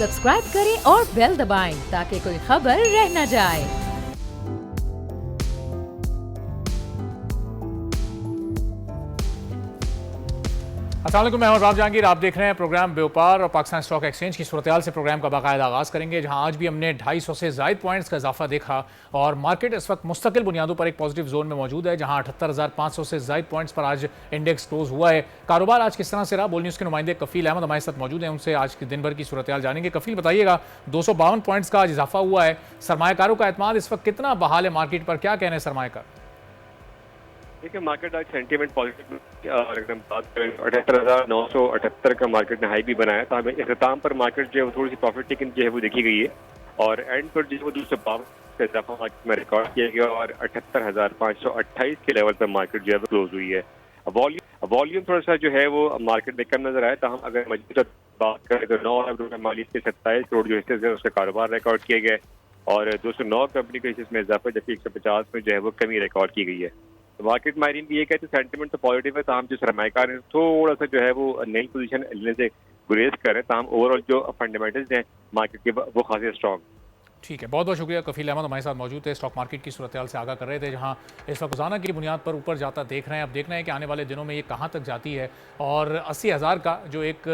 Subscribe करें और bell दबाएं ताकि कोई खबर रह न जाए। अस्सलाम वालेकुम, मैं हूं राव जहांगीर। आप देख रहे हैं प्रोग्राम व्यापार और पाकिस्तान स्टॉक एक्सचेंज की सूरत हाल से प्रोग्राम का बाकायदा आगाज़ करेंगे, जहां आज भी हमने 250 से ज़ायद पॉइंट्स का इजाफा देखा और मार्केट इस वक्त मुस्तकिल बुनियादों पर एक पॉजिटिव जोन में मौजूद है, जहां 78,500 से ज़ायद पॉइंट्स पर आज इंडेक्स क्लोज हुआ है। कारोबार आज किस तरह से रहा, बोल न्यूज़ के नुमाइंदे कफील अहमद हमारे साथ मौजूद हैं, उनसे आज के दिन भर की सूरत हाल जानेंगे। कफील, बताइएगा, 252 पॉइंट्स का आज इजाफा हुआ है, सरमायाकारों का एतमाद इस वक्त कितना बहाल है मार्केट पर, क्या कहने हैं सरमायाकार? देखिए, मार्केट आज सेंटीमेंट पॉजिटिव और एकदम बात करें 78,978 का मार्केट ने हाई भी बनाया, तो हमें इख्तिताम पर मार्केट जो है वो थोड़ी सी प्रॉफिट टेकिंग जो है वो देखी गई है और एंड पर जो है वो 252 का इजाफा मार्केट में रिकॉर्ड किया गया और 78,528 के लेवल पर मार्केट जो है वो क्लोज हुई है। वॉल्यूम थोड़ा सा जो है वो मार्केट में कम नजर आया, तो हम अगर मजबूत बात करें तो 9 अरब रुपए मालिक के 27 करोड़ जो हिस्से हैं उसका कारोबार रिकॉर्ड किए गए और 209 कंपनी के हिस्से में इजाफा, जबकि 150 में जो है वो कमी रिकॉर्ड की गई है। तो मार्केट माहरीन भी ये कहते हैं सेंटीमेंट तो पॉजिटिव है, ताहम जो सरमायाकार है थोड़ा सा जो है वो नई पोजीशन लेने से गुरेज कर रहे हैं, ताहम ओवरऑल जो फंडामेंटल्स हैं मार्केट के वो खासे स्ट्रॉन्ग। ठीक है, बहुत बहुत शुक्रिया। कफील अहमद हमारे साथ मौजूद थे, स्टॉक मार्केट की सूरत हाल से आगाह कर रहे थे, जहां इस वक्त रोजाना की बुनियाद पर ऊपर जाता देख रहे हैं। अब देखना है कि आने वाले दिनों में ये कहां तक जाती है और 80,000 का जो एक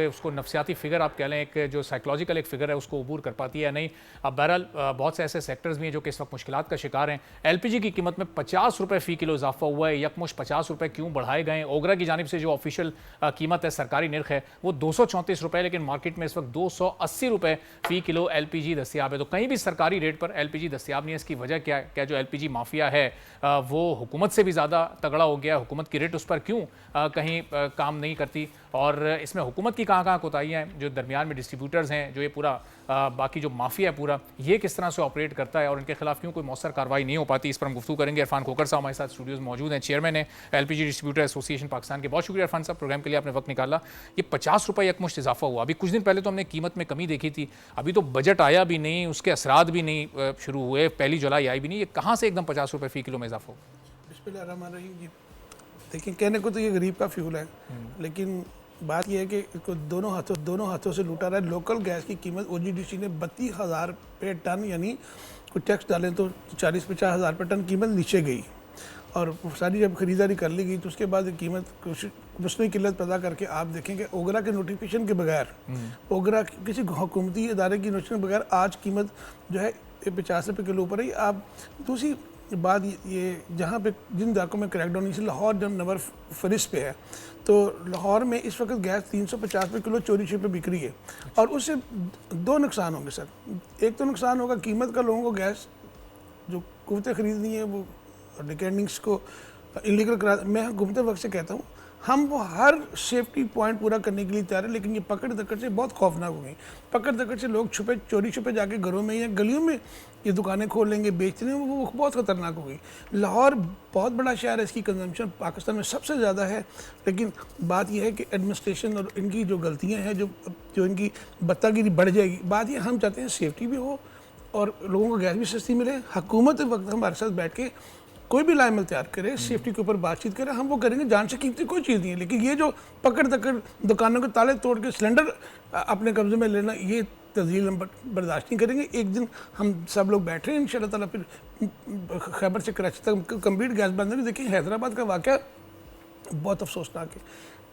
उसको नफसियाती फिगर आप कह लें, एक जो साइकोलॉजिकल एक फिगर है, उसको अबूर कर पाती है या नहीं। अब बहरहाल बहुत से ऐसे सेक्टर्स भी हैं जो कि इस वक्त मुश्किलात का शिकार हैं। LPG की कीमत में 50 रुपये फ़ी किलो इजाफा हुआ है, यकमुश्त 50 रुपये क्यों बढ़ाए गए? ओगरा की जानिब से जो ऑफिशियल कीमत है, सरकारी निर्ख है, वो 234 रुपये, लेकिन मार्केट में इस वक्त 280 रुपये फ़ी किलो LPG दस्तियाब है। तो कहीं भी सरकारी रेट पर LPG दस्तियाब नहीं है। इसकी वजह क्या है? क्या जो LPG माफिया है वो हुकूमत से भी ज़्यादा तगड़ा हो गया? हुकूमत की रेट उस पर क्यों कहीं काम नहीं करती? और इसमें हुकूमत की कहाँ कोताहियाँ हैं? जो दरमियान में डिस्ट्रीब्यूटर्स हैं, जो ये पूरा बाकी जो माफिया है पूरा, ये किस तरह से ऑपरेट करता है और इनके खिलाफ क्यों कोई मौसर कार्रवाई नहीं हो पाती? इस पर हम गुफ्तगू करेंगे। इरफान खोकर साहब हमारे साथ स्टूडियोज में मौजूद हैं, चेयरमैन है LPG डिस्ट्रीब्यूटर एसोसिएशन पाकिस्तान के। बहुत शुक्रिया इरफान साहब, प्रोग्राम के लिए आपने वक्त निकाला। ये 50 रुपये यकमुश्त इजाफा हुआ, अभी कुछ दिन पहले तो हमने कीमत में कमी देखी थी, अभी तो बजट आया भी नहीं, उसके असरात भी नहीं शुरू हुए, 1 जुलाई आई भी नहीं, ये कहाँ से एकदम 50 रुपये फ़ी किलो में इजाफा हो? बिस्मिल्लाहिर्रहमानिर्रहीम। देखिए, कहने को तो ये गरीब का फ्यूल है, लेकिन बात यह है कि इसको दोनों हाथों से लूटा रहा है। लोकल गैस की कीमत OGDC ने 32,000 रुपये टन, यानी कुछ टैक्स डालें तो 40-50 हज़ार रुपये टन कीमत नीचे गई और सारी जब खरीदारी कर ली गई तो उसके बाद कीमत मसनूई किल्लत पैदा करके आप देखेंगे ओगरा के नोटिफिकेशन के बगैर, ओगरा किसी हुकूमती इदारे की नोटिफिकेशन के बगैर आज कीमत जो है 50 रुपये किलो ऊपर ही। आप दूसरी बात ये, जहाँ पे जिन इलाकों में क्रैकडाउन, जैसे लाहौर जब नंबर फरिस्त पे है, तो लाहौर में इस वक्त गैस 350 रुपये किलो चोरी पे बिक रही है और उससे 2 नुकसान होंगे सर। एक तो नुकसान होगा कीमत का, लोगों को गैस जो कुव्वतें खरीदनी है वो डिकेंडिंग्स को इलीगल करा। मैं घूमते वक्त से कहता हूँ हम वो हर सेफ्टी पॉइंट पूरा करने के लिए तैयार है, लेकिन ये पकड़ दकड़ से बहुत खौफनाक हो गई। पकड़ दकड़ से लोग चोरी छुपे जाके घरों में या गलियों में ये दुकानें खोल लेंगे, बेचने में, वो बहुत ख़तरनाक हो गई। लाहौर बहुत बड़ा शहर है, इसकी कंजम्पशन पाकिस्तान में सबसे ज़्यादा है, लेकिन बात यह है कि एडमिनिस्ट्रेशन और इनकी जो गलतियाँ हैं, जो इनकी बत्तागिरी बढ़ जाएगी। बात ये, हम चाहते हैं सेफ्टी भी हो और लोगों को गैस भी सस्ती मिले। हुकूमत वक्त हमारे साथ बैठ के कोई भी लाइमल तैयार करे, सेफ्टी के ऊपर बातचीत करें, हम वो करेंगे। जान से कीमती कोई चीज़ नहीं है, लेकिन ये जो पकड़ दकड़ दुकानों के ताले तोड़ के सिलेंडर अपने कब्जे में लेना, ये तज़ील हम बर्दाश्त नहीं करेंगे। एक दिन हम सब लोग बैठे हैं इंशाअल्लाह ताला, फिर खैबर से कराची तक कंप्लीट गैस बंद होगी। देखिए, हैदराबाद का वाक़या बहुत अफसोसनाक है।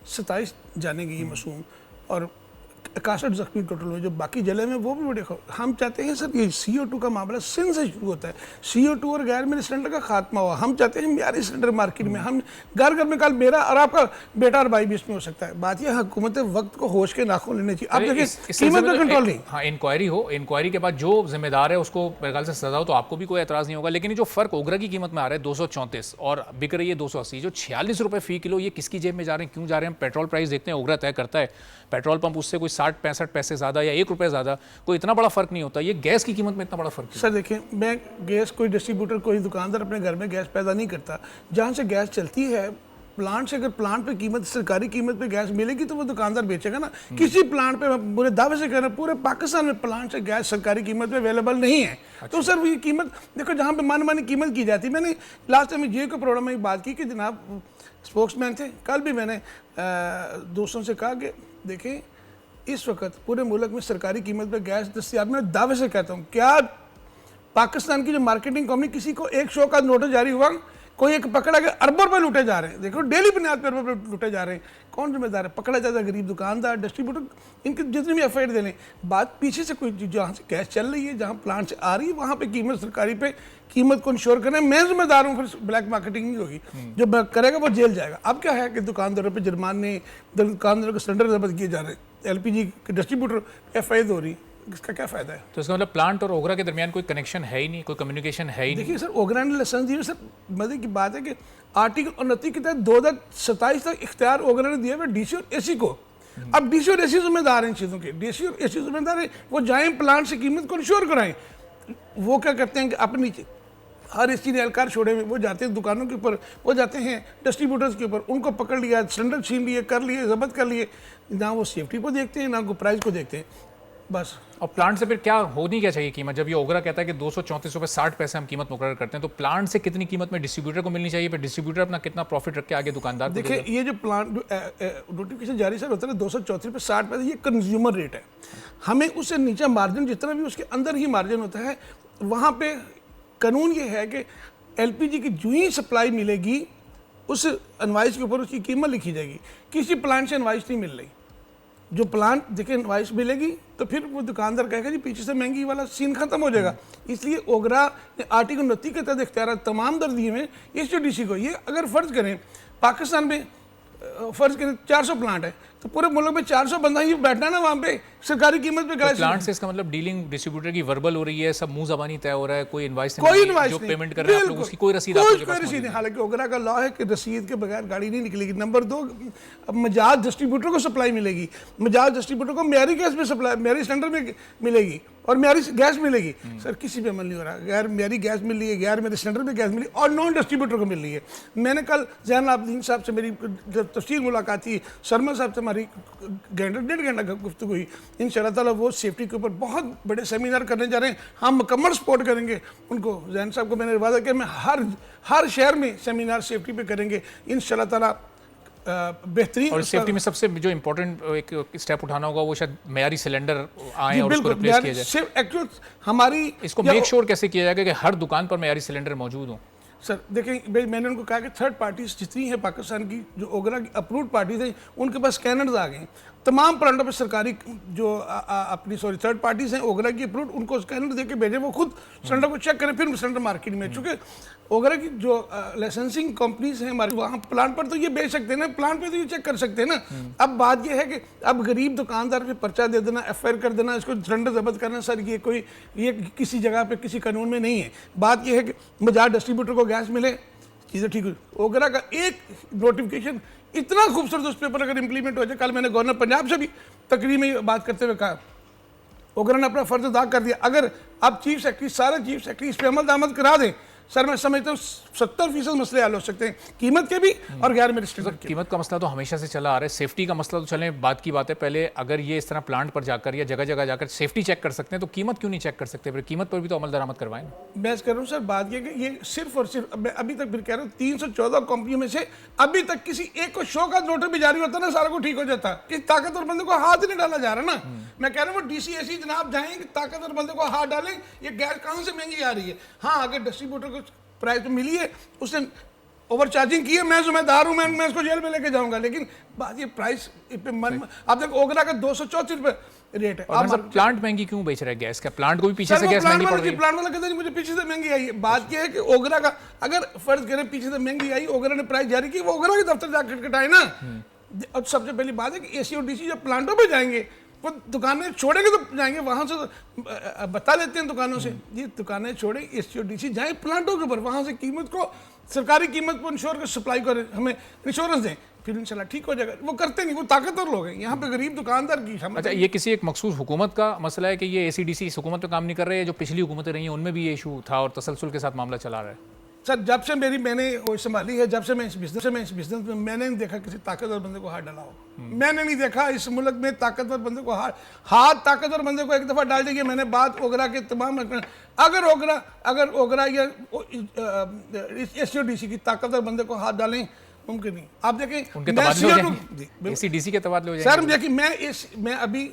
27 जाने की ये मासूम और 61 जख्मी टोटल हुए, जो बाकी जिले में वो भी बड़े। हम चाहते हैं सर, ये CO2 का मामला सिंध से शुरू होता है। CO2 और गैर मेरे सिलेंडर का खात्मा हुआ। हम चाहते हैं म्यारी सिलेंडर मार्केट में, हम घर घर में कल मेरा और आपका बेटा और भाई भी इसमें हो सकता है। बात यह हुकूमत वक्त को होश के नाखून लेने चाहिए। आप देखिए, कीमत पर कंट्रोल नहीं। हाँ, इंक्वायरी हो, इंक्वायरी के बाद जो जिम्मेदार है उसको मेरे ख्याल से सजा हो तो आपको भी कोई एतराज़ नहीं होगा। लेकिन ये जो फ़र्क ओगरा की कीमत में आ रहा है 234 और बिक रही है 280, जो 46 रुपये फ़ी किलो, ये किसकी जेब में जा रहे हैं, क्यों जा रहे हैं? पेट्रोल प्राइस देखते हैं, ओगरा तय करता है, पेट्रोल पंप उससे कोई 60-65 पैसे ज़्यादा या 1 रुपये ज़्यादा, कोई इतना बड़ा फ़र्क नहीं होता। ये गैस की कीमत में इतना बड़ा फ़र्क? सर देखिए, मैं गैस, कोई डिस्ट्रीब्यूटर, कोई दुकानदार अपने घर में गैस पैदा नहीं करता। जहाँ से गैस चलती है प्लांट से, अगर प्लांट पे कीमत, सरकारी कीमत पे गैस मिलेगी तो वो दुकानदार बेचेगा ना। किसी प्लांट पे, पूरे दावे से कह रहे हैं, पूरे पाकिस्तान में प्लांट से गैस सरकारी कीमत पे अवेलेबल नहीं है। अच्छा। तो सर ये कीमत देखो, जहाँ पे मानी कीमत की जाती है। मैंने लास्ट टाइम जियो के प्रोग्राम में बात की कि जनाब स्पोक्समैन थे, कल भी मैंने दोस्तों से कहा कि देखें इस वक्त पूरे मुल्क में सरकारी कीमत पे गैस दस्तियाब, मैं दावे से कहता हूँ, क्या पाकिस्तान की जो मार्केटिंग कौमी, किसी को एक शो का नोटिस जारी हुआ, कोई एक पकड़ा गया, अरबों रुपए लूटे जा रहे हैं, देखो डेली बुनियाद पर अरबों रुपए लूटे जा रहे हैं, कौन जिम्मेदार है? पकड़ा जाता है गरीब दुकानदार, डिस्ट्रीब्यूटर, इनके जितने भी एफआईआर दे लें। बात पीछे से कोई जहाँ से गैस चल रही है, जहाँ प्लांट से आ रही है, वहाँ पे कीमत सरकारी पे कीमत को इंश्योर करें, मैं जिम्मेदार हूँ, फिर ब्लैक मार्केटिंग नहीं होगी, जो करेगा वो जेल जाएगा। अब क्या है कि दुकानदारों पर जुर्माने, दुकानदारों के सिलेंडर जब्त किए जा रहे हैं, एलपीजी के डिस्ट्रीब्यूटर एफआईआर हो रही, इसका क्या फायदा है? तो इसका मतलब प्लांट और ओगरा के दरमियान कोई कनेक्शन है ही नहीं, कोई कम्युनिकेशन है ही नहीं। देखिए सर, ओगरा ने लाइसेंस दिए, सर मजे की बात है कि आर्टिकल 29 के तहत 2027 तक इख्तियार ओगरा ने दिया है डीसी और एसी को। अब डीसी और एसी जिम्मेदार हैं इन चीज़ों के, डीसी और एसी जिम्मेदार है, वो जाएं प्लांट से कीमत को इंश्योर कराएं। वो क्या करते हैं कि अपने नीचे हर एसी ने एहलकार छोड़े हुए, वो जाते हैं दुकानों के ऊपर, वो जाते हैं डिस्ट्रीब्यूटर्स के ऊपर, उनको पकड़ लिया, सिलेंडर छीन लिए, कर लिए, जब्त कर लिए, ना वो सेफ्टी को देखते हैं, ना वो प्राइस को देखते हैं, बस। और प्लांट से फिर क्या होनी क्या चाहिए कीमत? जब ये ओगरा कहता है कि 234 रुपये 60 पैसे हम कीमत मुकर्रर करते हैं, तो प्लांट से कितनी कीमत में डिस्ट्रीब्यूटर को मिलनी चाहिए? फिर डिस्ट्रीब्यूटर अपना कितना प्रॉफिट रख के आगे दुकानदार को देखिए, ये जो प्लांट नोटिफिकेशन जारी सर होता है 234 रुपये 60 पैसे, ये कंज्यूमर रेट है। हमें उससे नीचे मार्जिन जितना भी उसके अंदर ही मार्जिन होता है, वहाँ पे कानून ये है कि एलपीजी की जो ही सप्लाई मिलेगी उस इनवाइस के ऊपर उसकी कीमत लिखी जाएगी। किसी प्लांट से इनवाइस नहीं मिल रही, जो प्लांट देखिए इनवाइस मिलेगी तो फिर वो दुकानदार कहेगा जी पीछे से महंगी वाला सीन खत्म हो जाएगा। इसलिए ओगरा ने आर्टिकल 29 के तहत इख्तियार तमाम दर दिए हैं एसटीडीसी को। ये अगर फ़र्ज़ करें पाकिस्तान में फ़र्ज़ करें 400 प्लांट है, तो पूरे मुल्क में 400 बंदा ही बैठना है ना वहाँ पे सरकारी कीमत पे गैस। प्लांट से इसका मतलब डीलिंग डिस्ट्रीब्यूटर की वर्बल हो रही है, सब मुंह ज़बानी तय हो रहा है, कोई इनवाइस नहीं, जो पेमेंट कर रहे हैं आप लोग उसकी कोई रसीद आपके पास रसीद नहीं। हालांकि ओगरा का लॉ है कि रसीद के बगैर गाड़ी नहीं निकलेगी। नंबर 2, मजाज डिस्ट्रीब्यूटर को सप्लाई मिलेगी, मजाज डिस्ट्रीब्यूटर को मेरी गैस में सप्लाई, मेरी सिलेंडर में मिलेगी और मेरी गैस मिलेगी। सर किसी पे अमल नहीं हो रहा, गैर मेरी गैस मिल रही है, गैर मेरे सिलेंडर में गैस मिली और नॉन डिस्ट्रीब्यूटर को मिल रही है। मैंने कल जैन आबदीन साहब से मेरी तफसील मुलाकात थी, शर्मा साहब से हमारी डेढ़ घंटा गुफ्तगू हुई। इंशाअल्लाह ताला वो सेफ्टी के ऊपर बहुत बड़े सेमिनार करने जा रहे हैं, हम मुकम्मल सपोर्ट करेंगे उनको। जैन साहब को मैंने वादा किया मैं हर शहर में सेमिनार सेफ्टी पे करेंगे इंशाअल्लाह ताला। बेहतरीन और सेफ्टी में सबसे जो इम्पोर्टेंट एक स्टेप उठाना होगा वो शायद मेयारी सिलेंडर आए और उसको रिप्लेस किया जाए। सिर्फ एक्चुअल हमारी इसको मेक श्योर कैसे किया जाएगा कि हर दुकान पर मेयारी सिलेंडर मौजूद हो? सर देखें, मैंने उनको कहा कि थर्ड पार्टीज जितनी है पाकिस्तान की जो ओगरा की अप्रूव्ड पार्टीज हैं उनके पास स्कैनर्स आ गए। तमाम प्लांटों पर सरकारी जो थर्ड पार्टीज हैं ओगरा की अप्रूव्ड, उनको स्कैनर दे के भेजें, वो खुद सिलेंडर को चेक करें, फिर सिलेंडर मार्केट में। चूँकि ओगरा की जो लाइसेंसिंग कंपनीज हैं हमारे, वहाँ प्लांट पर तो ये बेच सकते हैं ना, प्लांट पे तो ये चेक कर सकते हैं ना। अब बात ये है कि अब गरीब दुकानदार पे पर्चा दे देना, एफआईआर कर देना, इसको सिलेंडर जब्त करना, सर ये किसी जगह पे किसी कानून में नहीं है। बात ये है कि बजाज डिस्ट्रीब्यूटर को गैस मिले, चीज़ें ठीक हुई। ओगरा का एक नोटिफिकेशन इतना खूबसूरत उस पेपर अगर इंप्लीमेंट हो जाए, कल मैंने गवर्नर पंजाब से भी तकरीर में बात करते हुए कहा, ओगरा ने अपना फर्ज अदा कर दिया। अगर अब चीफ सेक्रेटरी, सारे चीफ सेक्रेटरी इस पर अमल दरामद करा दें, सर मैं समझता हूँ 70% मसले हल हो सकते हैं, कीमत के भी और गैर मिनिस्टर के। कीमत का मसला तो हमेशा से चला आ रहा है, सेफ्टी का मसला तो चले बात की बात है। पहले अगर ये इस तरह प्लांट पर जाकर या जगह जगह जाकर सेफ्टी चेक कर सकते हैं तो कीमत क्यों नहीं चेक कर सकते? फिर कीमत पर भी तो अमल दरामद करवाएं। मैं कर रहा हूँ सर, बात ये कि ये सिर्फ और सिर्फ मैं अभी तक फिर कह रहा हूँ 314 कंपनियों में से अभी तक किसी एक को शो का नोटिस भी जारी होता ना, सारा को ठीक हो जाता। किसी ताकतवर बंदे को हाथ नहीं डाला जा रहा ना। मैं कह रहा हूँ वो डीसीएसी जनाब जाएं कि ताकतवर बंदे को हाथ डालें, ये गैस कहाँ से महंगी आ रही है। हाँ, अगर डिस्ट्रीब्यूटर को प्राइस तो मिली है, उसने ओवर चार्जिंग की है, मैं जिम्मेदार हूँ, मैं इसको जेल में लेके जाऊंगा। लेकिन बात ये प्राइस पे मन, आप देखो ओगरा का 234 रुपये रेट है। आप प्लांट महंगी क्यों बेच रहे हैं गैस का? प्लांट को भी पीछे से गैस महंगी पड़ रही है। प्लांट वाला कहते हैं मुझे पीछे से महंगी आई है। बात यह है कि ओगरा का अगर फर्ज करें पीछे से महंगी आई, ओगरा ने प्राइस जारी की, वो ओगरा के दफ्तर जाकर कटाए ना। और सबसे पहली बात है कि एसी और डीसी जब प्लांटों पर जाएंगे, वो दुकानें छोड़ेंगे तो जाएंगे वहाँ से, तो बता लेते हैं दुकानों से ये दुकानें छोड़ें, एसी और डीसी जाएं प्लांटों के ऊपर, वहाँ से कीमत को, सरकारी कीमत को इंश्योर कर सप्लाई करें, हमें इंश्योरेंस दें, फिर इंशाल्लाह ठीक हो जाएगा। वो करते नहीं, वो ताकतवर लोग हैं। यहाँ पे गरीब दुकानदार की अच्छा, ये किसी एक मखसूस हुकूमत का मसला है कि ये एसीडीसी इस हुकूमत पे काम नहीं कर रहे हैं? जो पिछली हुकूमतें रही हैं उनमें भी ये इशू था और तसलसल के साथ मामला चला रहा है? सर जब से मैंने वो संभाली है, जब से मैं इस बिजनेस में मैंने नहीं देखा किसी ताकतवर बंदे को हाथ डाला हो। मैंने नहीं देखा इस मुल्क में ताकतवर बंदे को हाथ ताकतवर बंदे को एक दफ़ा डाल देंगे। मैंने बात ओगरा के तमाम, अगर ओगरा या एसओडीसी की ताकतवर बंदे को हाथ डालें मुमकिन नहीं। आप देखें उनके मैं तबादले हो CO2 जाएंगे, जी, बिल्कुल। एसीडीसी के तबादले हो सर जाएंगे। देखिए मैं अभी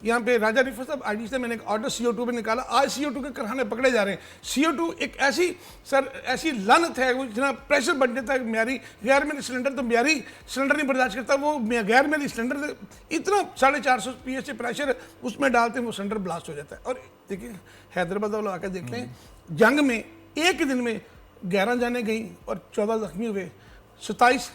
यहाँ पे राजा रिफा साहब आईडी से मैंने एक ऑर्डर CO2 में निकाला। आज CO2 के कारखाने पकड़े जा रहे हैं। CO2 एक ऐसी लानत है, वो जितना प्रेशर बढ़ जाता है म्यारी गैर मेरी सिलेंडर, तो म्यारी सिलेंडर नहीं बर्दाश्त करता, वो गैर मेरी सिलेंडर से इतना 450 PSI प्रेशर है, उसमें डालते हैं वो सिलेंडर ब्लास्ट हो जाता है। और देखिए हैदराबाद वालों आकर देख लें, जंग में एक दिन में 11 जाने गई और 14 जख्मी हुए, 27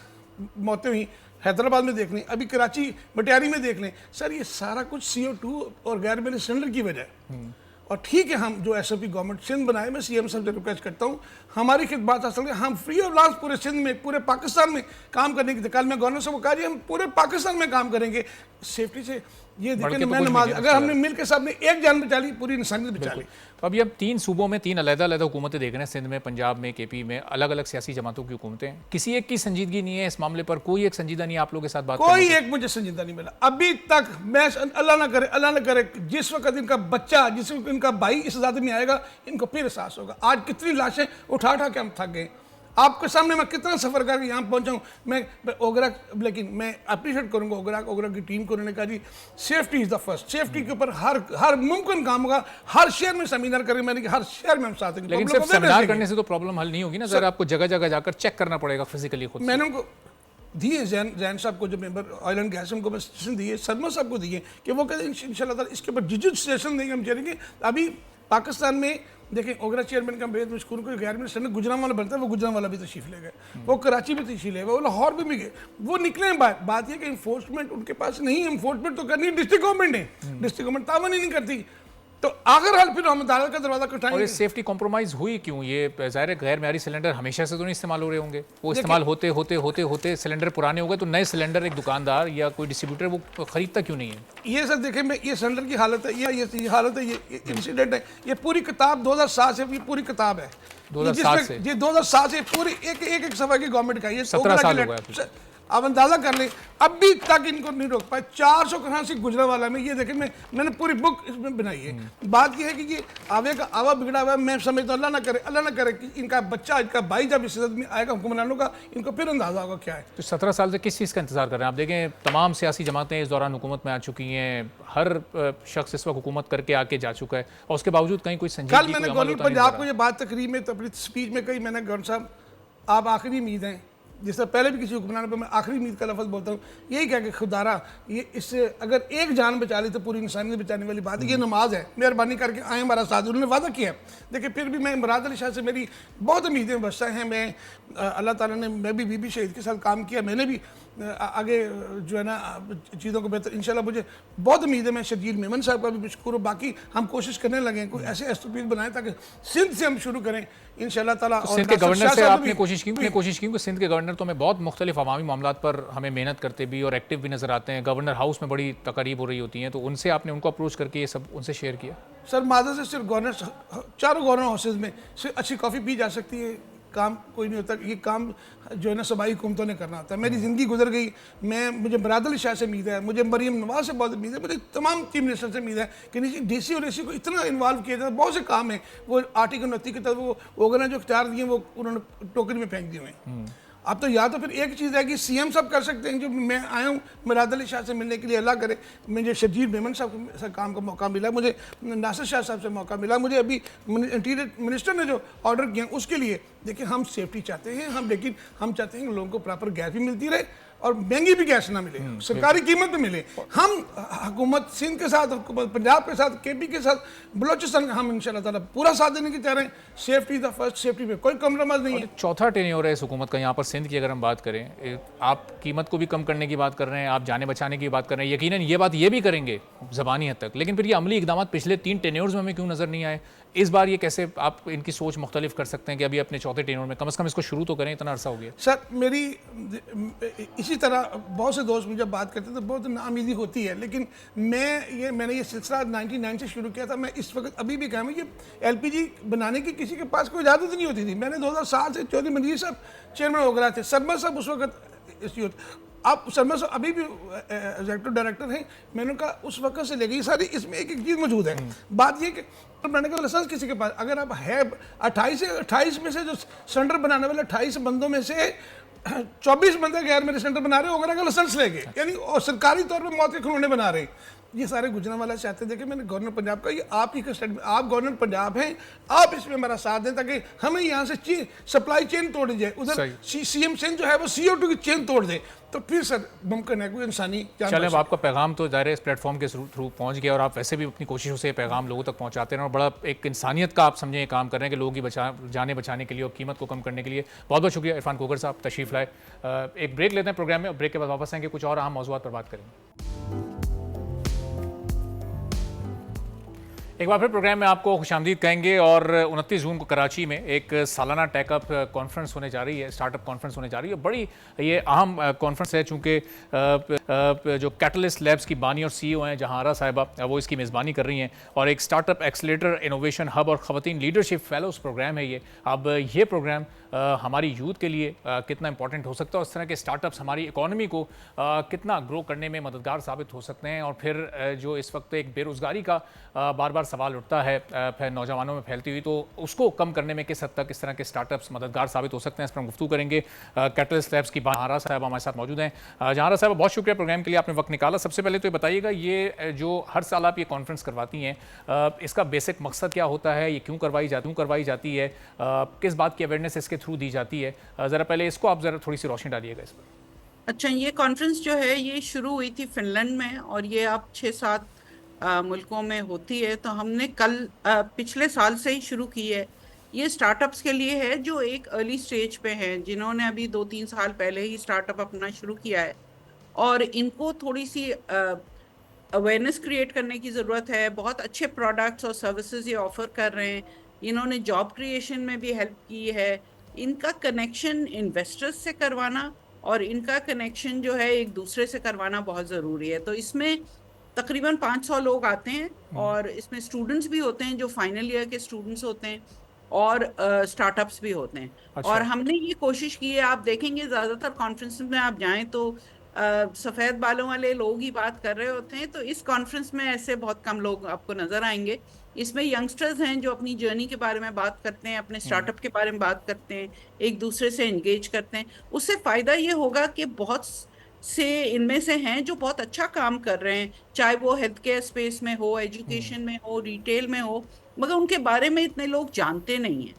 मौतें हुई। हैदराबाद में देख लें, अभी कराची मटियारी में देख लें। सर ये सारा कुछ CO2 और गैर मेरे सिलेंडर की वजह है। और ठीक है, हम जो SOP गवर्नमेंट सिंध बनाए, मैं CM साहब से रिक्वेस्ट करता हूँ हमारी खिदमत हासिल करें। हम फ्री ऑफ लास्ट पूरे सिंध में, पूरे पाकिस्तान में काम करने की, कल मैं गवर्नर साहब को कहा जी हम पूरे पाकिस्तान में काम करेंगे सेफ्टी से। ये देखिए तो मैं नमाज, अगर हमने मिल के साथ में एक जान बचा ली, पूरी इंसानियत बचा ली। तो अभी हम 3 सूबों में 3 अलग-अलग हुकूमतें देख रहे हैं, सिंध में, पंजाब में, KP में, अलग अलग सियासी जमातों की हुकूमतें हैं। किसी एक की संजीदगी नहीं है इस मामले पर, कोई एक संजीदा नहीं है आप लोगों के साथ बात कोई एक मुझे संजीदा नहीं मिला अभी तक। मैं अल्लाह ना करे जिस वक्त इनका बच्चा, जिस वक्त इनका भाई इस आजादी में आएगा, इनको फिर एहसास होगा। आज कितनी लाशें उठा के हम थक गए। आपके सामने मैं कितना सफर करके यहाँ पहुंचा हूँ। मैं ओगरा, लेकिन मैं अप्रिशिएट करूंगा ओगरा की टीम को। उन्होंने कहा जी safety is the first, safety के ऊपर हर मुमकिन काम होगा। हर शहर में सेमिनार करेंगे, मैंने हर शहर में हम साथ हैं। लेकिन सिर्फ सेमिनार करने से तो प्रॉब्लम हल नहीं होगी ना सर, आपको जगह जगह जाकर चेक करना पड़ेगा फिजिकली खुद। मैंने उनको दिए, जैन साहब को जो मेंबर ऑयल एंड गैस, उनको मैं स्टेशन दिए, सदमा साहब को दिए कि वो कहते हैं इंशाल्लाह इसके ऊपर जिस स्टेशन देंगे हम चलेंगे। अभी पाकिस्तान में देखें ओगरा चेयरमैन का बेहद मशकूर को गैर में स्टैंड गुजरांवाला बनता है, वो गुजरांवाला भी तशरीफ ले गए, वो कराची भी तशरीफ ले गए, वो लाहौर में भी गए, वो निकले हैं। बात यह कि इन्फोर्समेंट उनके पास नहीं है। इन्फोर्समेंट तो करनी डिस्ट्रिक्ट गवर्नमेंट है, डिस्ट्रिक्ट गवर्नमेंट तावन ही नहीं करती। तो अगर हल फिर हम अदालत का दरवाजा खटखटाएंगे। और ये सेफ्टी कॉम्प्रोमाइज हुई क्यों? ये ज़ाहिर है गैर म्यारी सिलेंडर हमेशा से तो नहीं इस्तेमाल हो रहे होंगे, वो इस्तेमाल होते होते सिलेंडर पुराने हो गए, तो नए सिलेंडर एक दुकानदार या कोई डिस्ट्रीब्यूटर वो खरीदता क्यों नहीं है? ये सर देखें, मैं ये सिलेंडर की हालत है, ये हालत है, ये इंसिडेंट है, ये पूरी किताब 2007 से, ये पूरी किताब है 2007 से, ये 2007 से पूरी एक सफा की गवर्नमेंट का, ये 17 साल हो गए। आप अंदाजा कर लें, अभी तक इनको नहीं रोक पाए। 400 कहां गुजरांवाला में, ये देखें मैंने पूरी बुक इसमें बनाई है। बात ये है कि ये आवा बिगड़ा हुआ है। मैं समझता हूं अल्लाह ना करे कि इनका बच्चा, इनका भाई जब इस में आएगा हुक्मरानों का, इनको फिर अंदाजा होगा क्या है। तो 17 साल से किस चीज़ का इंतजार कर रहे हैं आप? देखें तमाम सियासी जमातें इस दौरान हुकूमत में आ चुकी हैं, हर शख्स इस वक्त हुकूमत करके आके जा चुका है, और उसके बावजूद कहीं कोई संजीदगी, कल मैंने गवर्नर पंजाब को ये बात तकरीर में, तो अपनी स्पीच में कही, मैंने गवर्नर साहब आप आखिरी उम्मीद हैं, जिससे पहले भी किसी हुक्मरान पर मैं आखिरी उम्मीद का लफ्ज़ बोलता हूँ, यही कह के खुदारा ये इससे अगर एक जान बचा ली तो पूरी इंसानियत बचाने वाली बात है। ये नमाज है, मेहरबानी करके आए हमारा साथ। उन्होंने वादा किया है। देखिए फिर भी मैं मुराद अली शाह से मेरी बहुत उम्मीदें बस्ता हैं। मैं अल्लाह ताला ने, मैं भी बीबी शहीद के साथ काम किया, मैंने भी आगे जो है ना चीज़ों को बेहतर, इंशाल्लाह मुझे बहुत उम्मीद है। मैं शजीर मेमन साहब का भी मशकूर हूँ। बाकी हम कोशिश करने लगे हैं कोई ऐसे SOP बनाएं ताकि सिंध से हम शुरू करें इंशाल्लाह ताला। और सिंध के गवर्नर से आपने कोशिश की कि सिंध के गवर्नर तो हमें बहुत मुख्तलिफ अवामी मामलात पर हमें मेहनत करते भी और एक्टिव भी नजर आते हैं, गवर्नर हाउस में बड़ी तकरीब हो रही होती हैं, तो उनसे आपने उनको अप्रोच करके ये सब उनसे शेयर किया? सर मादर से सिर्फ गवर्नर, चारों गवर्नर हाउसेज में सिर्फ अच्छी कॉफ़ी पी जा सकती है, काम कोई नहीं होता। ये काम जो है ना सूबाई हुकूमतों ने करना होता है। मेरी ज़िंदगी गुजर गई, मुझे मुराद अली शाह से उम्मीद है, मुझे मरीम नवाज से बहुत उम्मीद है, मुझे तमाम चीफ मिनिस्टर से उम्मीद है कि DC और AC को इतना इन्वॉल्व किया जाता है। बहुत से काम है, वो आर्टिकल 29 के तहत वो ओगना जो इख्तियार दिए वो उन्होंने टोकरी में फेंक दिए हुए हैं। अब तो या तो फिर एक चीज़ है कि CM साहब कर सकते हैं, जो मैं आया हूँ मुराद अली शाह से मिलने के लिए, अल्लाह करे मुझे शजीर मेमन साहब से काम का मौका मिला, मुझे नासिर शाह साहब से मौका मिला, मुझे अभी इंटीरियर मिनिस्टर ने जो ऑर्डर किया उसके लिए। देखिए हम सेफ्टी चाहते हैं, लेकिन हम चाहते हैं कि लोगों को प्रॉपर गैस भी मिलती रहे और महंगी भी गैस ना मिले, सरकारी कीमत में मिले। हम हुकूमत सिंध के साथ, हुकूमत पंजाब के साथ, KP के साथ, बलोचिस्तान, हम इंशाल्लाह ताला पूरा साथ देने की तैयार रहे हैं। सेफ्टी द फर्स्ट, सेफ्टी में कोई कम्प्रोमाइज़ नहीं है। चौथा टेन्योर है इस हुकूमत का यहाँ पर सिंध की अगर हम बात करें, आप कीमत को भी कम करने की बात कर रहे हैं, आप जाने बचाने की बात कर रहे हैं, यकीनन ये बात ये भी करेंगे ज़बानी हद तक, लेकिन फिर ये अमली इकदाम पिछले 3 टेन्योर्स में हमें क्यों नज़र नहीं आए? इस बार ये कैसे आप इनकी सोच मुख्तलिफ कर सकते हैं कि अभी अपने चौथे टेन्योर में कम से कम इसको शुरू तो करें, इतना अरसा हो गया। सर मेरी इसी तरह बहुत से दोस्त मुझे बात करते हैं तो बहुत नाउमीदी होती है, लेकिन मैंने ये सिलसिला 99 से शुरू किया था। मैं इस वक्त अभी भी कहूँ कि LPG बनाने की किसी के पास कोई इजाज़त नहीं होती थी। मैंने 2007 से चौधरी मंजीर साहब चेयरमैन हो गए थे, सरमा साहब उस वक्त आप शर्मा साहब अभी भी एग्जीक्यूटिव डायरेक्टर हैं। मैंने कहा उस वक्त से लेके सारी इसमें एक चीज़ मौजूद है। बात ये कि मैंने कहा लाइसेंस किसी के पास, अगर आप है 28 में से जो सिलेंडर बनाने वाले 28 बंदों में से 24 बंदे गैर मेरे सेंटर बना रहे हो अगर लाइसेंस लेके, यानी और सरकारी तौर पे मौत के खिलौने बना रहे हैं। ये सारे गुजरांवाला चाहते थे कि मैंने गवर्नर पंजाब का, ये आपकी स्टेटमेंट, आप गवर्नर पंजाब हैं, आप इसमें हमारा साथ दें ताकि हमें यहाँ से सप्लाई चेन तोड़ी जाए, उधर सीएम सिंह जो है वो CO2 की चेन तोड़ दे, तो फिर सर मुमकिन है कोई इंसानी जान। चलें, अब आपका पैगाम तो ज़ाहिर है इस प्लेटफॉर्म के थ्रू पहुंच गया और आप वैसे भी अपनी कोशिशों से पैगाम लोगों तक पहुंचाते हैं और बड़ा एक इंसानियत का आप समझें ये काम कर रहे हैं कि लोगों की जाने बचाने के लिए और कीमत को कम करने के लिए। बहुत बहुत शुक्रिया इरफान कोकर साहब, तशरीफ़ लाए। एक ब्रेक लेते हैं प्रोग्राम में, ब्रेक के बाद वापस आएंगे, कुछ और अहम मौज़ूआत पर बात करेंगे। एक बार फिर प्रोग्राम में आपको खुशामदीद कहेंगे और 29 जून को कराची में एक सालाना टेकअप कॉन्फ्रेंस होने जा रही है, स्टार्टअप कॉन्फ्रेंस होने जा रही है। बड़ी ये अहम कॉन्फ्रेंस है चूँकि जो कैटलिस्ट लैब्स की बानी और CEO हैं जहांरा साहिबा, वो इसकी मेज़बानी कर रही हैं और एक स्टार्टअप एक्सेलेरेटर इनोवेशन हब और ख़वातीन लीडरशिप फेलोज़ प्रोग्राम है ये। अब ये प्रोग्राम हमारी यूथ के लिए कितना इंपॉर्टेंट हो सकता है, उस तरह के स्टार्टअप्स हमारी इकोनॉमी को कितना ग्रो करने में मददगार साबित हो सकते हैं और फिर जो इस वक्त एक बेरोज़गारी का बार बार सवाल उठता है फिर नौजवानों में फैलती हुई, तो उसको कम करने में किस हद तक इस तरह के स्टार्टअप्स मददगार साबित हो सकते हैं, इस पर हम गुफ्तगू करेंगे। कैटलिस्ट लैब्स की जहांरा साहब हमारे साथ मौजूद हैं। जहांरा साहब, बहुत शुक्रिया प्रोग्राम के लिए, आपने वक्त निकाला। सबसे पहले तो ये बताइएगा, ये जो हर साल आप ये कॉन्फ्रेंस करवाती हैं, इसका बेसिक मकसद क्या होता है, ये क्यों करवाई जाती है, किस बात की अवेयरनेस इसके थ्रू दी जाती है? ज़रा पहले इसको आप ज़रा थोड़ी सी रोशनी डालिएगा इस पर। अच्छा, ये कॉन्फ्रेंस जो है ये शुरू हुई थी फिनलैंड में और ये अब 6-7 मुल्कों में होती है। तो हमने पिछले साल से ही शुरू की है। ये स्टार्टअप्स के लिए है जो एक अर्ली स्टेज पे हैं, जिन्होंने अभी 2-3 साल पहले ही स्टार्टअप अपना शुरू किया है और इनको थोड़ी सी अवेयरनेस क्रिएट करने की ज़रूरत है। बहुत अच्छे प्रोडक्ट्स और सर्विसेज ये ऑफर कर रहे हैं। इन्होंने जॉब क्रिएशन में भी हेल्प की है। इनका कनेक्शन इन्वेस्टर्स से करवाना और इनका कनेक्शन जो है एक दूसरे से करवाना बहुत ज़रूरी है। तो इसमें तकरीबन 500 लोग आते हैं और इसमें स्टूडेंट्स भी होते हैं जो फाइनल ईयर के स्टूडेंट्स होते हैं और स्टार्टअप्स भी होते हैं। अच्छा। और हमने ये कोशिश की है, आप देखेंगे ज़्यादातर कॉन्फ्रेंस में आप जाएं तो सफ़ेद बालों वाले लोग ही बात कर रहे होते हैं। तो इस कॉन्फ्रेंस में ऐसे बहुत कम लोग आपको नज़र आएंगे। इसमें यंगस्टर्स हैं जो अपनी जर्नी के बारे में बात करते हैं, अपने स्टार्टअप के बारे में बात करते हैं, एक दूसरे से एंगेज करते हैं। उससे फ़ायदा ये होगा कि बहुत से इनमें से हैं जो बहुत अच्छा काम कर रहे हैं, चाहे वो हेल्थ केयर स्पेस में हो, एजुकेशन में हो, रिटेल में हो, मगर उनके बारे में इतने लोग जानते नहीं हैं।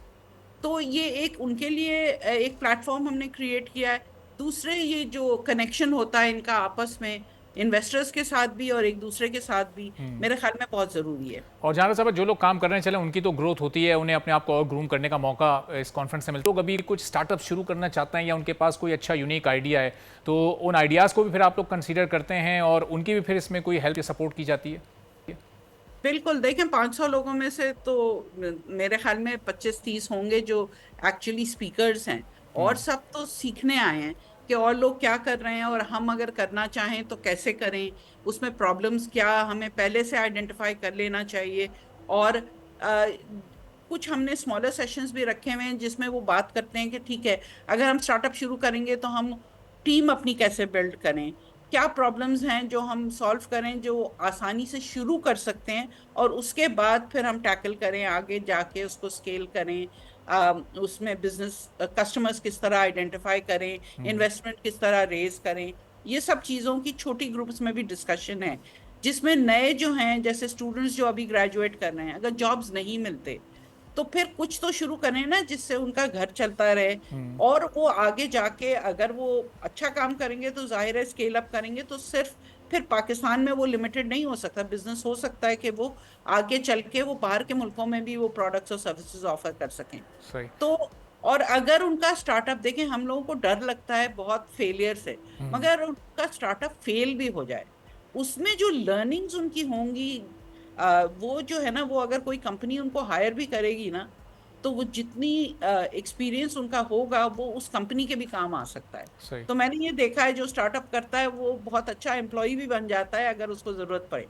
तो ये एक उनके लिए एक प्लेटफॉर्म हमने क्रिएट किया है। दूसरे, ये जो कनेक्शन होता है इनका आपस में इन्वेस्टर्स के साथ भी और एक दूसरे के साथ भी, मेरे ख्याल में बहुत ज़रूरी है। और जहां साहब, जो लोग काम कर रहे हैं, चले उनकी तो ग्रोथ होती है, उन्हें अपने आप को और ग्रूम करने का मौका इस कॉन्फ्रेंस से मिलता है। लोग अभी कुछ स्टार्टअप शुरू करना चाहते हैं या उनके पास कोई अच्छा यूनिक आइडिया है, तो उन आइडियाज़ को भी फिर आप लोग कंसीडर करते हैं और उनकी भी फिर इसमें कोई हेल्प या सपोर्ट की जाती है? बिल्कुल, देखें 500 लोगों में से तो मेरे ख्याल में 25-30 होंगे जो एक्चुअली स्पीकर्स हैं और सब तो सीखने आए हैं कि और लोग क्या कर रहे हैं और हम अगर करना चाहें तो कैसे करें, उसमें प्रॉब्लम्स क्या हमें पहले से आइडेंटिफाई कर लेना चाहिए। और कुछ हमने स्मॉलर सेशंस भी रखे हुए हैं जिसमें वो बात करते हैं कि ठीक है, अगर हम स्टार्टअप शुरू करेंगे तो हम टीम अपनी कैसे बिल्ड करें, क्या प्रॉब्लम्स हैं जो हम सॉल्व करें, जो आसानी से शुरू कर सकते हैं और उसके बाद फिर हम टैकल करें, आगे जाके उसको स्केल करें, उसमें बिजनेस कस्टमर्स किस तरह आइडेंटिफाई करें, इन्वेस्टमेंट किस तरह रेज करें। ये सब चीज़ों की छोटी ग्रुप्स में भी डिस्कशन है, जिसमें नए जो हैं जैसे स्टूडेंट्स जो अभी ग्रेजुएट कर रहे हैं, अगर जॉब्स नहीं मिलते तो फिर कुछ तो शुरू करें ना जिससे उनका घर चलता रहे और वो आगे जाके अगर वो अच्छा काम करेंगे तो जाहिर है स्केल अप करेंगे तो सिर्फ फिर पाकिस्तान में वो लिमिटेड नहीं हो सकता, बिजनेस हो सकता है कि वो आगे चल के वो बाहर के मुल्कों में भी वो प्रोडक्ट्स और सर्विसेज ऑफर कर सकें। सही। तो और अगर उनका स्टार्टअप, देखें हम लोगों को डर लगता है बहुत फेलियर से, मगर उनका स्टार्टअप फेल भी हो जाए, उसमें जो लर्निंग्स उनकी होंगी वो जो है ना, वो अगर कोई कंपनी उनको हायर भी करेगी ना तो वो जितनी एक्सपीरियंस उनका होगा वो उस कंपनी के भी काम आ सकता है। तो मैंने ये देखा है जो स्टार्टअप करता है वो बहुत अच्छा एम्प्लॉय भी बन जाता है अगर उसको ज़रूरत पड़े।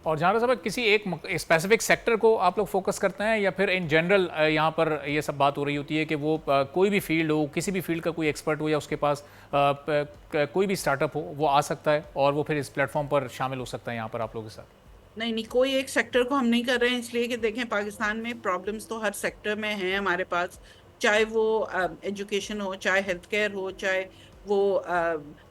और जहां साहब, किसी एक स्पेसिफिक सेक्टर को आप लोग फोकस करते हैं या फिर इन जनरल यहाँ पर ये सब बात हो रही होती है कि वो कोई भी फील्ड हो, किसी भी फील्ड का कोई एक्सपर्ट हो या उसके पास कोई भी स्टार्टअप हो, वो आ सकता है और वो फिर इस प्लेटफॉर्म पर शामिल हो सकता है यहाँ पर आप लोगों के साथ? नहीं, कोई एक सेक्टर को हम नहीं कर रहे हैं, इसलिए कि देखें पाकिस्तान में प्रॉब्लम्स तो हर सेक्टर में हैं हमारे पास। चाहे वो एजुकेशन हो, चाहे हेल्थ केयर हो, चाहे वो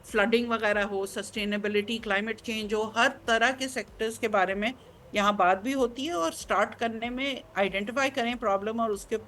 फ्लडिंग वगैरह हो, सस्टेनेबिलिटी, क्लाइमेट चेंज हो, हर तरह के सेक्टर्स के बारे में यहाँ बात भी होती है। और स्टार्ट करने में आइडेंटिफाई करें प्रॉब्लम और उसके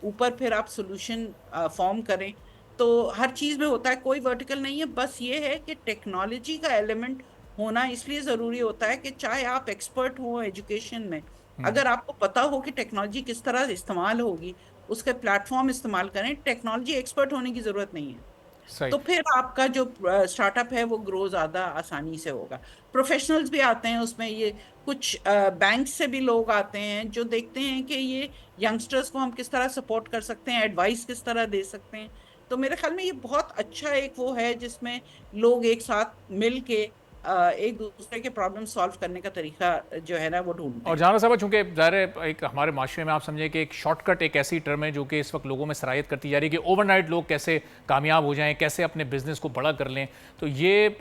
ऊपर फिर आप सोल्यूशन फॉर्म करें। तो हर चीज में होता है, कोई वर्टिकल नहीं है, बस ये है कि टेक्नोलॉजी का एलिमेंट होना इसलिए जरूरी होता है कि चाहे आप एक्सपर्ट हो एजुकेशन में, अगर आपको पता हो कि टेक्नोलॉजी किस तरह इस्तेमाल होगी, उसके प्लेटफॉर्म इस्तेमाल करें, टेक्नोलॉजी एक्सपर्ट होने की जरूरत नहीं है। सही। तो फिर आपका जो स्टार्टअप है वो ग्रो ज्यादा आसानी से होगा। प्रोफेशनल्स भी आते हैं उसमें, ये कुछ बैंक से भी लोग आते हैं जो देखते हैं कि ये यंगस्टर्स को हम किस तरह सपोर्ट कर सकते हैं, एडवाइस किस तरह दे सकते हैं। तो मेरे ख्याल में ये बहुत अच्छा एक वो है जिसमें लोग एक साथ मिल के एक दूसरे के प्रॉब्लम सॉल्व करने का तरीका जो है ना वो ढूंढते और हैं। जहां साहब, चूंकि ज़ाहिर है एक हमारे माशरे में आप समझे कि एक शॉर्टकट एक ऐसी टर्म है जो कि इस वक्त लोगों में सरायत करती जा रही है कि ओवरनाइट लोग कैसे कामयाब हो जाएं, कैसे अपने बिजनेस को बड़ा कर लें। तो ये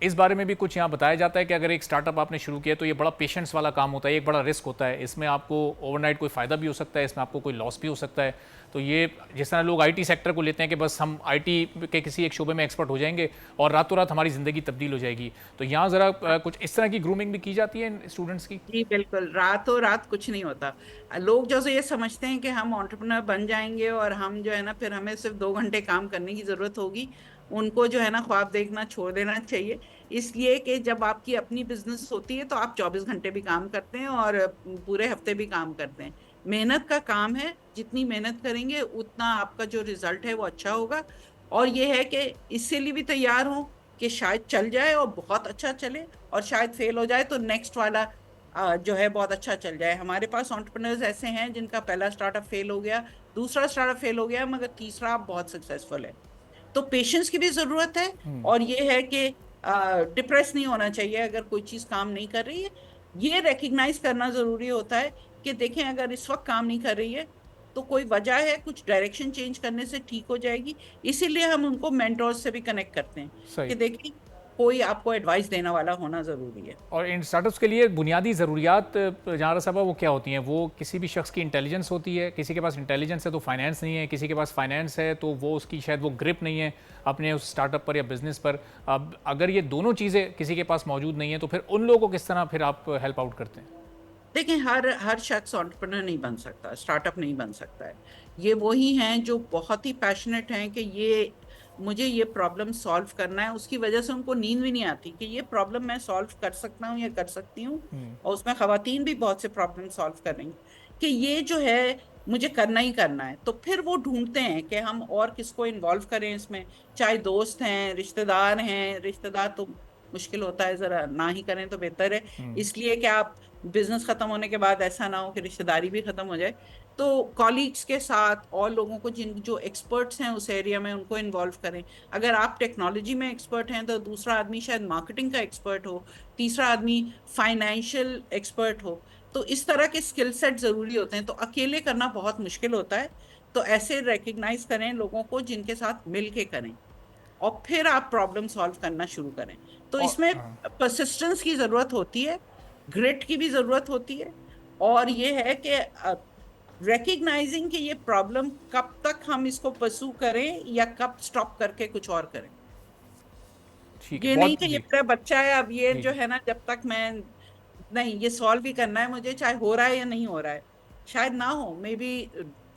इस बारे में भी कुछ यहाँ बताया जाता है कि अगर एक स्टार्टअप आपने शुरू किया तो ये बड़ा पेशेंस वाला काम होता है, एक बड़ा रिस्क होता है, इसमें आपको ओवरनाइट कोई फ़ायदा भी हो सकता है, इसमें आपको कोई लॉस भी हो सकता है। तो ये जिस तरह लोग आईटी सेक्टर को लेते हैं कि बस हम आईटी के किसी एक शोबे में एक्सपर्ट हो जाएंगे और रातों रात हमारी ज़िंदगी तब्दील हो जाएगी, तो यहाँ ज़रा कुछ इस तरह की ग्रूमिंग भी की जाती है स्टूडेंट्स की? जी बिल्कुल, रातों रात कुछ नहीं होता। लोग जो ये समझते हैं कि हम एंटरप्रेन्योर बन जाएंगे और हम जो है ना फिर हमें सिर्फ 2 घंटे काम करने की जरूरत होगी, उनको जो है ना ख्वाब देखना छोड़ देना चाहिए। इसलिए कि जब आपकी अपनी बिजनेस होती है तो आप 24 घंटे भी काम करते हैं और पूरे हफ्ते भी काम करते हैं। मेहनत का काम है, जितनी मेहनत करेंगे उतना आपका जो रिजल्ट है वो अच्छा होगा। और ये है कि इससे लिए भी तैयार हो कि शायद चल जाए और बहुत अच्छा चले, और शायद फेल हो जाए तो नेक्स्ट वाला जो है बहुत अच्छा चल जाए। हमारे पास एंटरप्रेन्योर्स ऐसे हैं जिनका पहला स्टार्टअप फेल हो गया, दूसरा स्टार्टअप फेल हो गया, मगर तीसरा बहुत सक्सेसफुल है। तो पेशेंस की भी जरूरत है। और ये है कि डिप्रेस नहीं होना चाहिए अगर कोई चीज काम नहीं कर रही है। ये रिकग्नाइज करना जरूरी होता है कि देखें अगर इस वक्त काम नहीं कर रही है तो कोई वजह है, कुछ डायरेक्शन चेंज करने से ठीक हो जाएगी। इसीलिए हम उनको मेंटोर्स से भी कनेक्ट करते हैं सही। कि देखिए कोई आपको एडवाइस देने वाला होना जरूरी है। और इन स्टार्टअप्स के लिए बुनियादी ज़रूरियात जहाँ साहब वो क्या होती हैं? वो किसी भी शख्स की इंटेलिजेंस होती है, किसी के पास इंटेलिजेंस है तो फाइनेंस नहीं है, किसी के पास फाइनेंस है तो वो उसकी शायद वो ग्रिप नहीं है अपने उस स्टार्टअप पर या बिजनेस पर। अब अगर ये दोनों चीज़ें किसी के पास मौजूद नहीं है तो फिर उन लोगों को किस तरह फिर आप हेल्प आउट करते हैं? देखिए हर शख्स एंटरप्रेन्योर नहीं बन सकता, स्टार्टअप नहीं बन सकता है। ये वही हैं जो बहुत ही पैशनेट हैं कि ये मुझे ये प्रॉब्लम सॉल्व करना है, उसकी वजह से उनको नींद भी नहीं आती कि ये प्रॉब्लम मैं सॉल्व कर सकता हूँ या कर सकती हूँ। और उसमें खवातीन भी बहुत से प्रॉब्लम सॉल्व कर रही हैं कि ये जो है मुझे करना ही करना है। तो फिर वो ढूंढते हैं कि हम और किसको इन्वॉल्व करें इसमें, चाहे दोस्त हैं, रिश्तेदार हैं। रिश्तेदार तो मुश्किल होता है, जरा ना ही करें तो बेहतर है, इसलिए कि आप बिजनेस खत्म होने के बाद ऐसा ना हो कि रिश्तेदारी भी खत्म हो जाए। तो कॉलीग्स के साथ और लोगों को जिन जो एक्सपर्ट्स हैं उस एरिया में उनको इन्वॉल्व करें। अगर आप टेक्नोलॉजी में एक्सपर्ट हैं तो दूसरा आदमी शायद मार्केटिंग का एक्सपर्ट हो, तीसरा आदमी फाइनेंशियल एक्सपर्ट हो। तो इस तरह के स्किल सेट जरूरी होते हैं, तो अकेले करना बहुत मुश्किल होता है। तो ऐसे रिकग्नाइज करें लोगों को जिनके साथ मिल के करें और फिर आप प्रॉब्लम सॉल्व करना शुरू करें। तो इसमें परसिस्टेंस की जरूरत होती है, ग्रिट की भी जरूरत होती है, और ये है कि रिकग्नाइजिंग कि ये प्रॉब्लम कब तक हम इसको परसू करें या कब स्टॉप करके कुछ और करें। ठीक है, ये बहुत नहीं कि ये जी, मेरा बच्चा है, अब ये जी, जो जी। है ना जब तक मैं नहीं, ये सॉल्व ही करना है मुझे, चाहे हो रहा है या नहीं हो रहा है। शायद ना हो, मे बी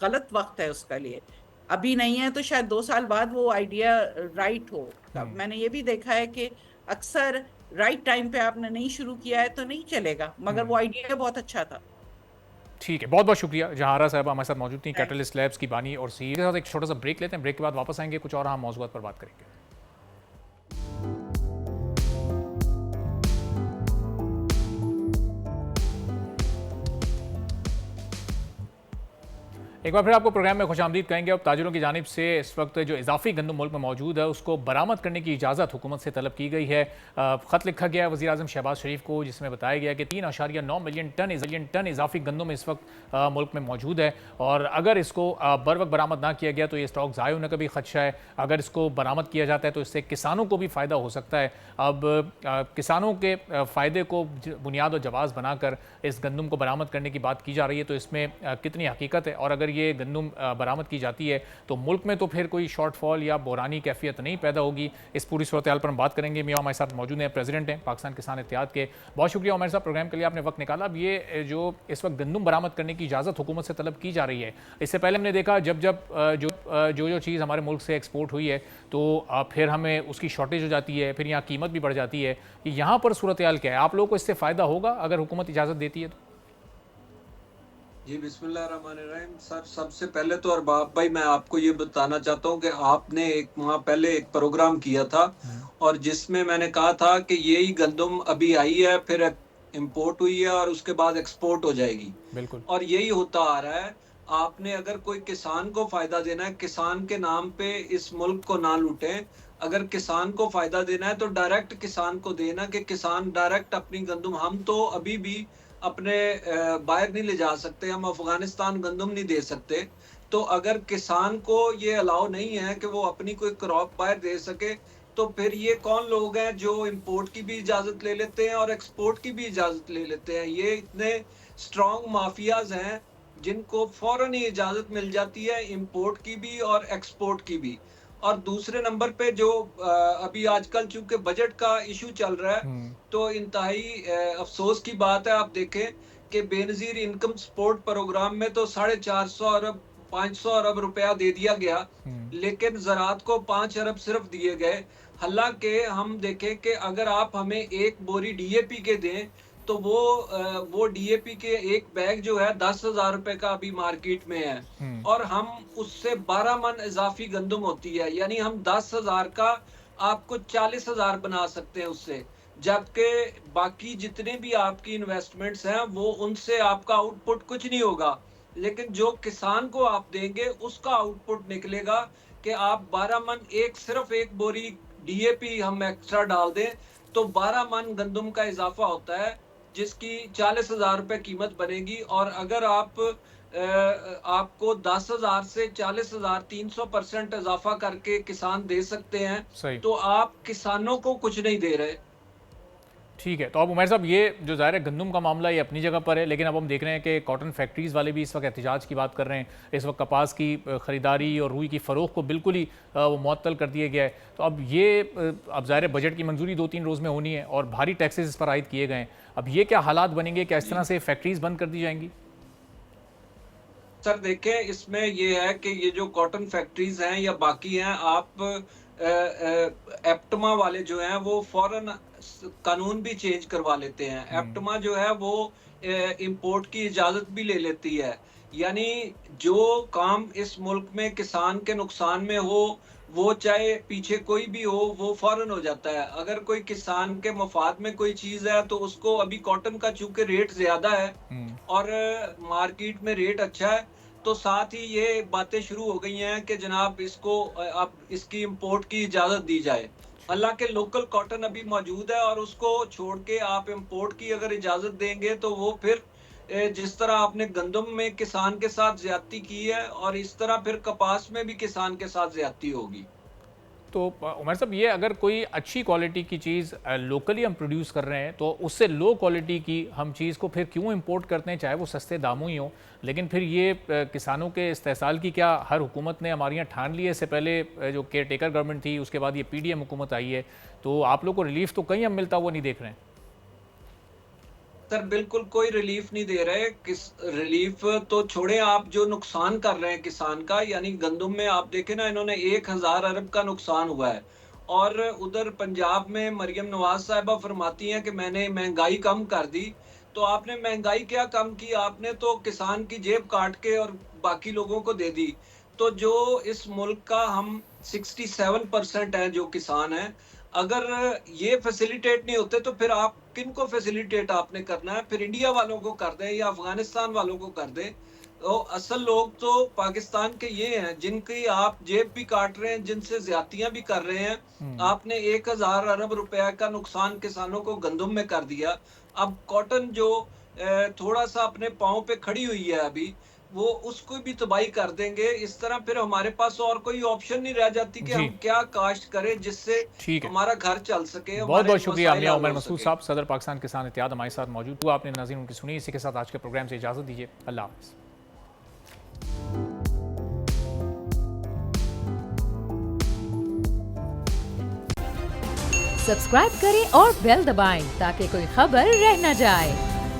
गलत वक्त है उसका लिए, अभी नहीं है तो शायद 2 साल बाद वो आइडिया राइट हो। मैंने ये भी देखा है कि अक्सर राइट टाइम पे आपने नहीं शुरू किया है तो नहीं चलेगा, मगर वो आइडिया बहुत अच्छा था। ठीक है, बहुत बहुत शुक्रिया जहारा साहब हमारे साथ मौजूद थी, कैटलिस्ट लैब्स की बानी और सीईओ के साथ। एक छोटा सा ब्रेक लेते हैं, ब्रेक के बाद वापस आएंगे, कुछ और हम मौजूद पर बात करेंगे। एक बार फिर आपको प्रोग्राम में खुशामदीद कहेंगे। अब ताजिरों की जानिब से इस वक्त जो इजाफी गंदम मुल्क में मौजूद है उसको बरामद करने की इजाज़त हुकूमत से तलब की गई है। ख़त लिखा गया है वज़ीर आज़म शहबाज शरीफ को, जिसमें बताया गया कि 3.9 मिलियन टन इजाफी गंदम इस वक्त मुल्क में मौजूद है, और अगर इसको बर वक्त बरामद ना किया गया तो ये स्टॉक ज़ाय होने का भी खदशा है। अगर इसको बरामद किया जाता है तो इससे किसानों को भी फ़ायदा हो सकता है। अब किसानों के फ़ायदे को बुनियाद और जवाज़ बनाकर इस गंदम को बरामद करने की बात की जा रही है, तो इसमें कितनी हकीकत है, और अगर ये गंदम बरामद की जाती है तो मुल्क में तो फिर कोई शॉर्टफॉल या बहरानी कैफियत नहीं पैदा होगी। इस पूरी सूरत हाल पर हम बात करेंगे। मियाँ हमारे साथ मौजूद हैं, प्रेसिडेंट हैं पाकिस्तान किसान इत्तेहाद के। बहुत शुक्रिया उमर साहब, प्रोग्राम के लिए आपने वक्त निकाला। अब ये जो इस वक्त गंदम बरामद करने की इजाज़त हुकूमत से तलब की जा रही है, इससे पहले हमने देखा जब जो चीज़ हमारे मुल्क से एक्सपोर्ट हुई है तो फिर हमें उसकी शॉर्टेज हो जाती है, फिर यहाँ कीमत भी बढ़ जाती है। यहाँ पर सूरत हाल क्या है? आप लोगों को इससे फ़ायदा होगा अगर हुकूमत इजाज़त देती है तो? जी बिस्मिल्लाहिर्रहमानिर्रहीम। सर, सबसे पहले तो अरबाब भाई मैं आपको ये बताना चाहता हूँ कि आपने एक वहाँ पहले एक प्रोग्राम किया था और जिसमें मैंने कहा था कि यही गंदम अभी आई है, फिर इंपोर्ट हुई है और उसके बाद एक्सपोर्ट हो जाएगी। बिल्कुल। और यही होता आ रहा है। आपने अगर कोई किसान को फायदा देना है, किसान के नाम पे इस मुल्क को ना लूटें। अगर किसान को फायदा देना है तो डायरेक्ट किसान को देना, कि किसान डायरेक्ट अपनी गंदम, हम तो अभी भी अपने बाहर नहीं ले जा सकते, हम अफगानिस्तान गंदम नहीं दे सकते। तो अगर किसान को ये अलाउ नहीं है कि वो अपनी कोई क्रॉप बाहर दे सके, तो फिर ये कौन लोग हैं जो इंपोर्ट की भी इजाजत ले लेते हैं और एक्सपोर्ट की भी इजाजत ले लेते हैं? ये इतने स्ट्रॉन्ग माफियाज हैं जिनको फौरन ही इजाजत मिल जाती है इंपोर्ट की भी और एक्सपोर्ट की भी। और दूसरे नंबर पे जो अभी आजकल चूंकि बजट का इशू चल रहा है, तो इंतहाई अफसोस की बात है। आप देखें कि बेनजीर इनकम सपोर्ट प्रोग्राम में तो 450 अरब 500 अरब रुपया दे दिया गया, लेकिन ज़राअत को 5 अरब सिर्फ दिए गए। हालांकि हम देखें कि अगर आप हमें एक बोरी डीएपी के दें तो वो डीएपी के एक बैग जो है 10,000 रुपए का अभी मार्केट में है, और हम उससे 12 मन इजाफी गंदम होती है, यानी हम 10,000 का आपको 40,000 बना सकते हैं उससे। जबकि बाकी जितने भी आपकी इन्वेस्टमेंट्स हैं वो उनसे आपका आउटपुट कुछ नहीं होगा, लेकिन जो किसान को आप देंगे उसका आउटपुट निकलेगा कि आप 12 मन सिर्फ एक बोरी डीएपी हम एक्स्ट्रा डाल दें तो 12 मन गंदम का इजाफा होता है, जिसकी 40,000 रुपए कीमत बनेगी। और अगर आपको 10,000 से 40,000 300% इजाफा करके किसान दे सकते हैं, तो आप किसानों को कुछ नहीं दे रहे। ठीक है, तो अब उमर साहब ये जो ज़ाहिर है गंदम का मामला ये अपनी जगह पर है, लेकिन अब हम देख रहे हैं कि कॉटन फैक्ट्रीज़ वाले भी इस वक्त एहतजाज की बात कर रहे हैं। इस वक्त कपास की ख़रीदारी और रुई की फ़रोख्त को बिल्कुल ही वो मुअत्तल कर दिया गया है। तो अब ये अब ज़ाहिर है बजट की मंजूरी 2-3 रोज़ में होनी है और भारी टैक्सेस इस पर आयद किए गए हैं। अब ये क्या हालात बनेंगे? क्या इस तरह से फैक्ट्रीज़ बंद कर दी जाएंगी? सर देखें, इसमें ये है कि ये जो कॉटन फैक्ट्रीज हैं या बाकी हैं, आप एप्टमा वाले जो हैं वो फौरन कानून भी चेंज करवा लेते हैं। एप्टमा जो है वो इंपोर्ट की इजाजत भी ले लेती है, यानी जो काम इस मुल्क में किसान के नुकसान में हो, वो चाहे पीछे कोई भी हो, वो फौरन हो जाता है। अगर कोई किसान के मफाद में कोई चीज है तो उसको, अभी कॉटन का चूंकि रेट ज्यादा है और मार्केट में रेट अच्छा है, तो साथ ही ये बातें शुरू हो गई हैं कि जनाब इसको अब इसकी इंपोर्ट की इजाजत दी जाए। हालांकि लोकल कॉटन अभी मौजूद है और उसको छोड़ के आप इंपोर्ट की अगर इजाजत देंगे तो वो फिर जिस तरह आपने गंदम में किसान के साथ ज्यादती की है, और इस तरह फिर कपास में भी किसान के साथ ज्यादती होगी। तो उमर साहब ये अगर कोई अच्छी क्वालिटी की चीज़ लोकली हम प्रोड्यूस कर रहे हैं तो उससे लो क्वालिटी की हम चीज़ को फिर क्यों इंपोर्ट करते हैं, चाहे वो सस्ते दामों ही हो। लेकिन फिर ये किसानों के इस्तेसाल की क्या हर हुकूमत ने हमारे यहाँ ठान ली है? इससे पहले जो केयर टेकर गवर्नमेंट थी, उसके बाद ये पीडीएम हुकूमत आई है, तो आप लोग को रिलीफ तो कहीं हम मिलता हुआ नहीं देख रहे हैं। सर बिल्कुल कोई रिलीफ नहीं दे रहे। किस रिलीफ तो छोड़े, आप जो नुकसान कर रहे हैं किसान का, यानी गंदम में आप देखें ना, इन्होंने 1,000 अरब का नुकसान हुआ है। और उधर पंजाब में मरियम नवाज साहिबा फरमाती हैं कि मैंने महंगाई कम कर दी। तो आपने महंगाई क्या कम की? आपने तो किसान की जेब काट के और बाकी लोगों को दे दी। तो जो इस मुल्क का हम 67% है जो किसान है, अगर ये फैसिलिटेट नहीं होते तो फिर आप किन को फैसिलिटेट आपने करना है? फिर इंडिया वालों को कर दें या अफगानिस्तान वालों को कर दें। तो असल लोग तो पाकिस्तान के ये हैं जिनकी आप जेब भी काट रहे हैं, जिनसे ज्यादतियां भी कर रहे हैं। आपने 1,000 अरब रुपया का नुकसान किसानों को गंदम में कर दिया। अब कॉटन जो थोड़ा सा अपने पांव पे खड़ी हुई है अभी, वो उसको भी तबाही कर देंगे। इस तरह फिर हमारे पास और कोई ऑप्शन नहीं रह जाती कि हम क्या काश्त करें जिससे हमारा घर चल सके। बहुत बहुत शुक्रिया मियां उमर मसूद साहब, सदर पाकिस्तान किसान इत्तेहाद हमारे साथ मौजूद हुआ। आपने नाज़रीन उनकी सुनी। इसी के साथ आज के प्रोग्राम से इजाजत दीजिए। अल्लाह हाफ़िज़। सब्सक्राइब करें और बेल दबाएं ताकि कोई खबर रह न जाए।